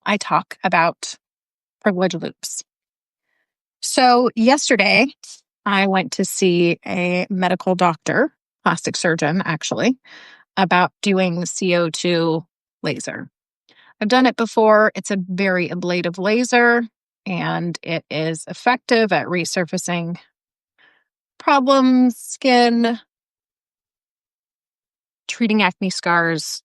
I talk about privilege loops. So yesterday, I went to see a medical doctor, plastic surgeon, actually, about doing CO2 laser. I've done it before. It's a very ablative laser, and it is effective at resurfacing problems, skin, treating acne scars,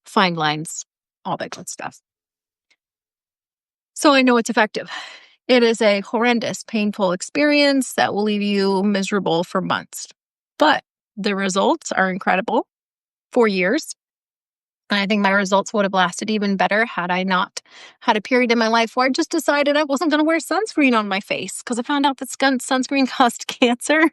fine lines, all that good stuff. So I know it's effective. It is a horrendous, painful experience that will leave you miserable for months. But the results are incredible. 4 years. And I think my results would have lasted even better had I not had a period in my life where I just decided I wasn't going to wear sunscreen on my face because I found out that sunscreen caused cancer.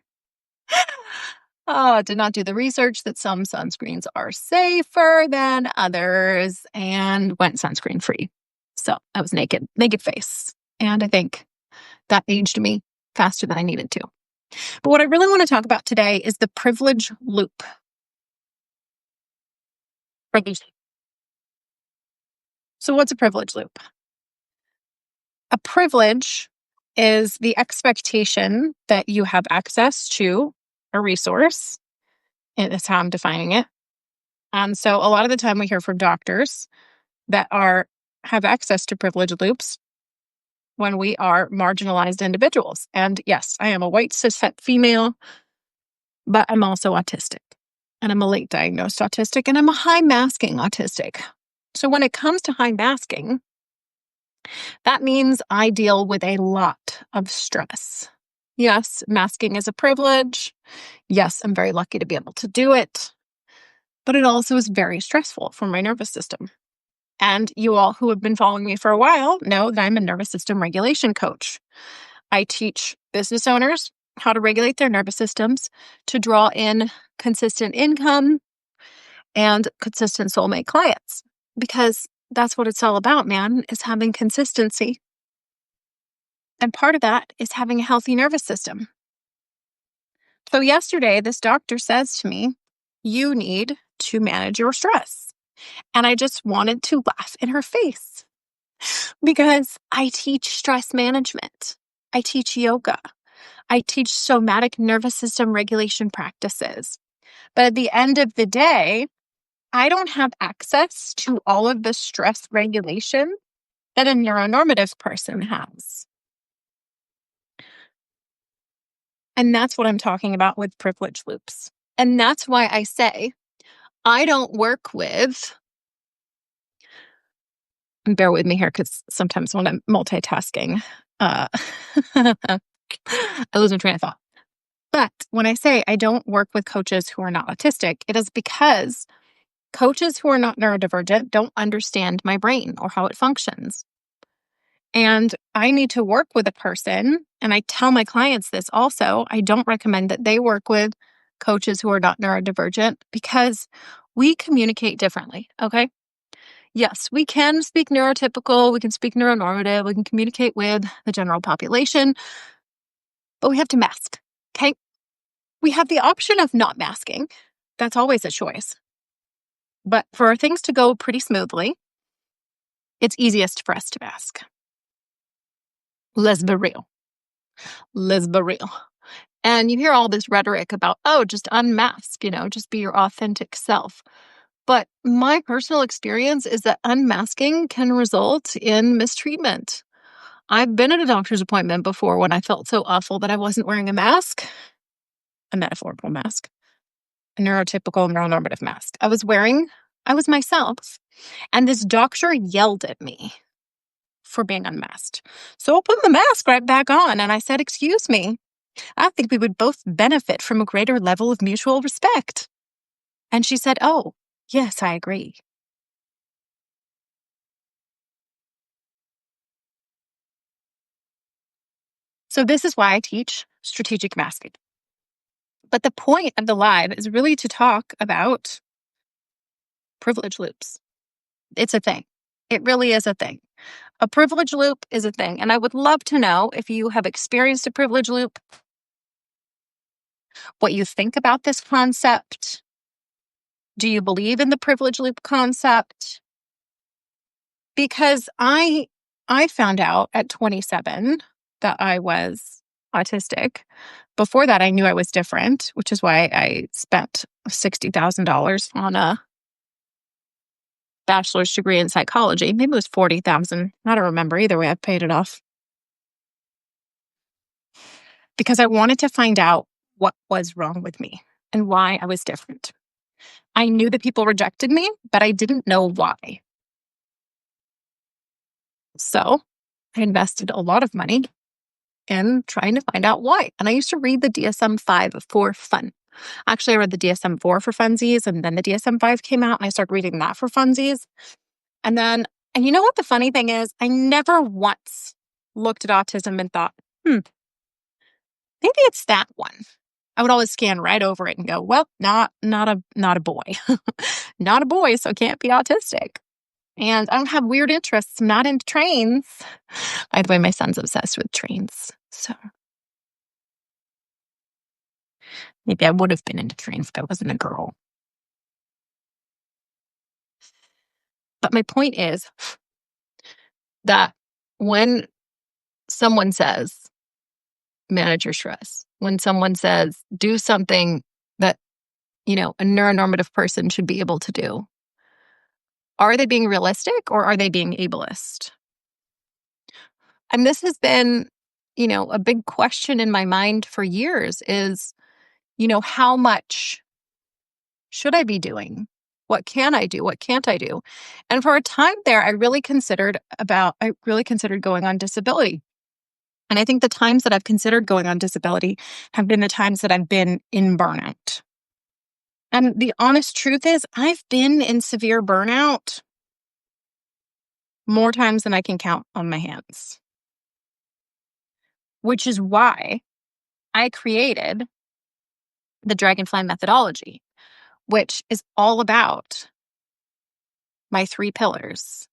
Did not do the research that some sunscreens are safer than others and went sunscreen free. So I was naked face. And I think that aged me faster than I needed to. But what I really want to talk about today is the privilege loop. So what's a privilege loop? A privilege is the expectation that you have access to a resource. That's how I'm defining it. So a lot of the time we hear from doctors that have access to privilege loops when we are marginalized individuals. And yes, I am a white cishet female, but I'm also autistic. And I'm a late diagnosed autistic, and I'm a high masking autistic. So when it comes to high masking, that means I deal with a lot of stress. Yes, masking is a privilege. Yes, I'm very lucky to be able to do it. But it also is very stressful for my nervous system. And you all who have been following me for a while know that I'm a nervous system regulation coach. I teach business owners how to regulate their nervous systems to draw in consistent income and consistent soulmate clients. Because that's what it's all about, man, is having consistency. And part of that is having a healthy nervous system. So yesterday, this doctor says to me, you need to manage your stress. And I just wanted to laugh in her face because I teach stress management. I teach yoga. I teach somatic nervous system regulation practices. But at the end of the day, I don't have access to all of the stress regulation that a neuronormative person has. And that's what I'm talking about with privilege loops. And that's why I say I don't work with, and bear with me here because sometimes when I'm multitasking, I lose my train of thought. But when I say I don't work with coaches who are not autistic, it is because coaches who are not neurodivergent don't understand my brain or how it functions. And I need to work with a person, and I tell my clients this also, I don't recommend that they work with coaches who are not neurodivergent because we communicate differently, okay? Yes, we can speak neurotypical, we can speak neuronormative, we can communicate with the general population, but we have to mask, okay? We have the option of not masking. That's always a choice. But for things to go pretty smoothly, it's easiest for us to mask. Let's be real. And you hear all this rhetoric about, just unmask, just be your authentic self. But my personal experience is that unmasking can result in mistreatment. I've been at a doctor's appointment before when I felt so awful that I wasn't wearing a mask, a metaphorical mask, a neurotypical neuronormative mask. I was myself, and this doctor yelled at me for being unmasked. So I put the mask right back on, and I said, excuse me, I think we would both benefit from a greater level of mutual respect. And she said, oh, yes, I agree. So this is why I teach strategic masking. But the point of the live is really to talk about privilege loops. It's a thing. It really is a thing. A privilege loop is a thing. And I would love to know if you have experienced a privilege loop, what you think about this concept. Do you believe in the privilege loop concept? Because I found out at 27 that I was autistic. Before that, I knew I was different, which is why I spent $60,000 on a bachelor's degree in psychology. Maybe it was 40,000. I don't remember. Either way, I paid it off because I wanted to find out what was wrong with me and why I was different. I knew that people rejected me, but I didn't know why. So I invested a lot of money in trying to find out why. And I used to read the DSM-5 for fun. Actually, I read the DSM-4 for funsies, and then the DSM-5 came out, and I started reading that for funsies. And you know what the funny thing is? I never once looked at autism and thought, maybe it's that one. I would always scan right over it and go, well, not a boy. Not a boy, so can't be autistic. And I don't have weird interests. I'm not into trains. By the way, my son's obsessed with trains. So maybe I would have been into trains if I wasn't a girl. But my point is that when someone says, manage your stress, when someone says, do something that, a neuronormative person should be able to do, are they being realistic or are they being ableist? And this has been, a big question in my mind for years is, how much should I be doing? What can I do? What can't I do? And for a time there, I really considered going on disability. And I think the times that I've considered going on disability have been the times that I've been in burnout. And the honest truth is, I've been in severe burnout more times than I can count on my hands, which is why I created the Dragonfly methodology, which is all about my 3 pillars.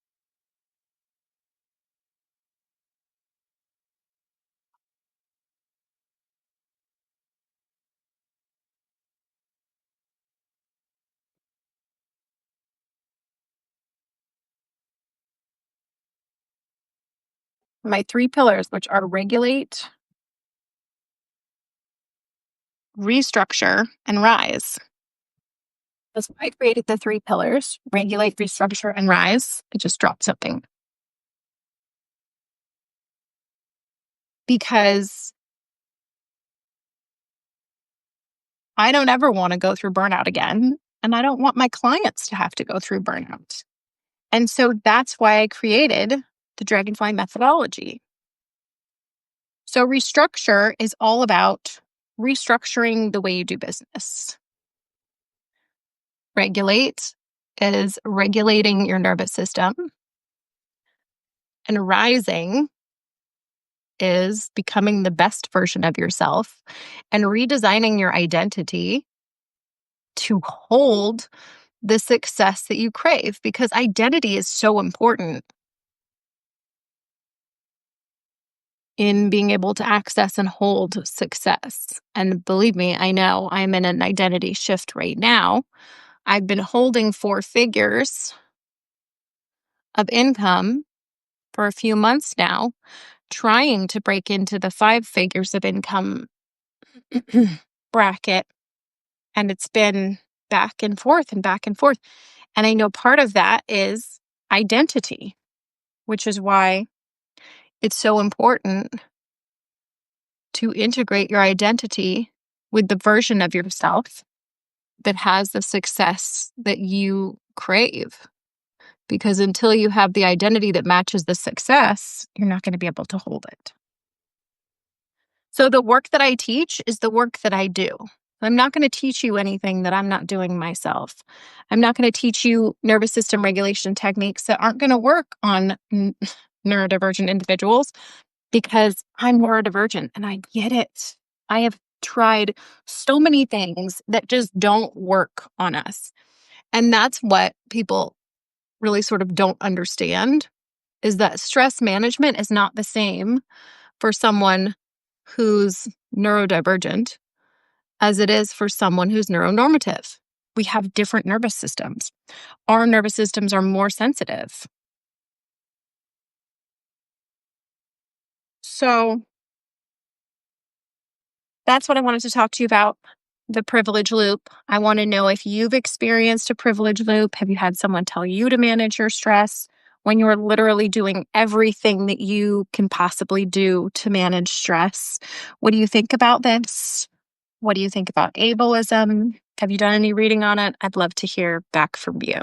My 3 pillars, which are regulate, restructure, and rise. That's why I created the 3 pillars: regulate, restructure, and rise. I just dropped something. Because I don't ever want to go through burnout again, and I don't want my clients to have to go through burnout. And so that's why I created the Dragonfly methodology. So restructure is all about restructuring the way you do business. Regulate is regulating your nervous system. And rising is becoming the best version of yourself and redesigning your identity to hold the success that you crave, because identity is so important in being able to access and hold success. And believe me, I know I'm in an identity shift right now. I've been holding 4 figures of income for a few months now, trying to break into the 5 figures of income bracket. And it's been back and forth and back and forth. And I know part of that is identity, which is why it's so important to integrate your identity with the version of yourself that has the success that you crave. Because until you have the identity that matches the success, you're not going to be able to hold it. So the work that I teach is the work that I do. I'm not going to teach you anything that I'm not doing myself. I'm not going to teach you nervous system regulation techniques that aren't going to work on neurodivergent individuals, because I'm neurodivergent and I get it. I have tried so many things that just don't work on us. And that's what people really sort of don't understand, is that stress management is not the same for someone who's neurodivergent as it is for someone who's neuronormative. We have different nervous systems. Our nervous systems are more sensitive. So that's what I wanted to talk to you about, the privilege loop. I want to know if you've experienced a privilege loop. Have you had someone tell you to manage your stress when you're literally doing everything that you can possibly do to manage stress? What do you think about this? What do you think about ableism? Have you done any reading on it? I'd love to hear back from you.